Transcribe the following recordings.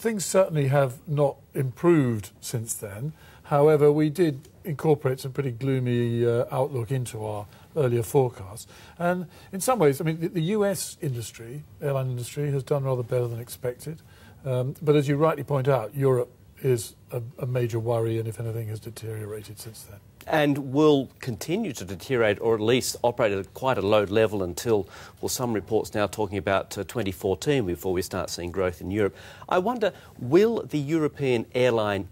things certainly have not improved since then. However, we did incorporate some pretty gloomy outlook into our earlier forecasts. And in some ways, I mean, the US industry, airline industry, has done rather better than expected. But as you rightly point out, Europe is a major worry, and if anything, has deteriorated since then. And will continue to deteriorate, or at least operate at quite a low level until, well, some reports now talking about 2014 before we start seeing growth in Europe. I wonder, will the European airlines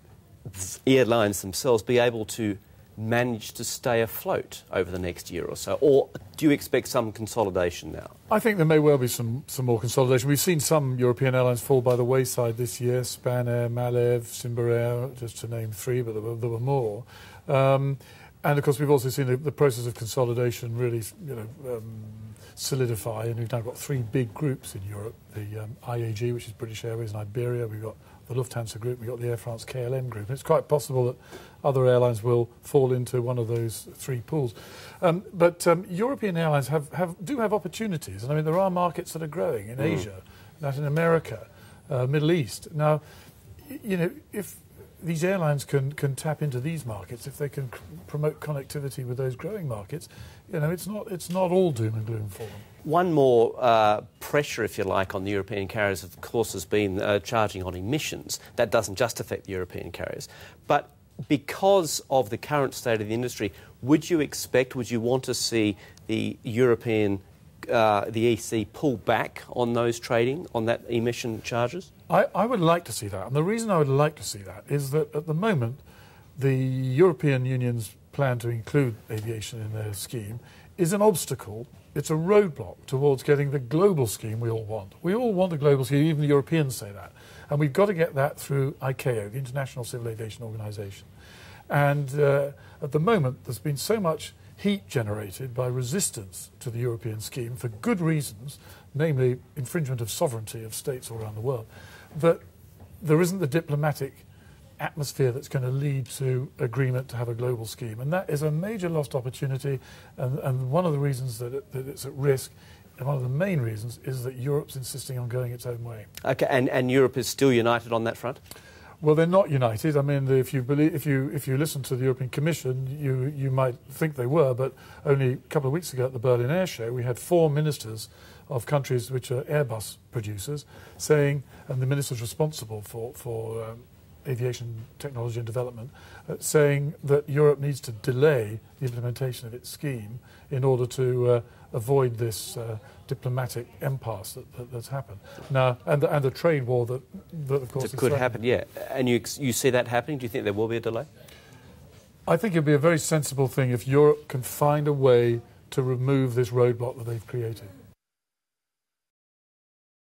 themselves be able to manage to stay afloat over the next year or so? Or do you expect some consolidation now? I think there may well be some more consolidation. We've seen some European airlines fall by the wayside this year, Spanair, Malev, Simbraer, just to name three, but there were more. And of course, we've also seen the process of consolidation really, solidify, and we've now got three big groups in Europe: the IAG, which is British Airways and Iberia. We've got the Lufthansa group. We've got the Air France KLM group. And it's quite possible that other airlines will fall into one of those three pools. But European airlines do have opportunities, and I mean there are markets that are growing in Asia, Latin America, Middle East. Now, if these airlines can tap into these markets, if they can promote connectivity with those growing markets, it's not all doom and gloom for them. One more pressure, if you like, on the European carriers, of course, has been charging on emissions. That doesn't just affect the European carriers. But because of the current state of the industry, would you want to see the European, the EC pull back on those trading, on that emission charges? I would like to see that. And the reason I would like to see that is that at the moment, the European Union's plan to include aviation in their scheme is an obstacle. It's a roadblock towards getting the global scheme we all want. We all want a global scheme, even the Europeans say that. And we've got to get that through ICAO, the International Civil Aviation Organization. And at the moment, there's been so much heat generated by resistance to the European scheme for good reasons, namely infringement of sovereignty of states all around the world, that there isn't the diplomatic atmosphere that's going to lead to agreement to have a global scheme. And that is a major lost opportunity, and one of the reasons that it's at risk, and one of the main reasons, is that Europe's insisting on going its own way. Okay, and Europe is still united on that front? Well, they're not united. I mean, if you listen to the European Commission, you might think they were, but only a couple of weeks ago at the Berlin Air Show, we had 4 ministers of countries which are Airbus producers saying, and the ministers responsible for aviation technology and development, saying that Europe needs to delay the implementation of its scheme in order to avoid this diplomatic impasse that's happened now, and the trade war that of course could happen. Yeah, and you see that happening. Do you think there will be a delay? I think it'd be a very sensible thing if Europe can find a way to remove this roadblock that they've created.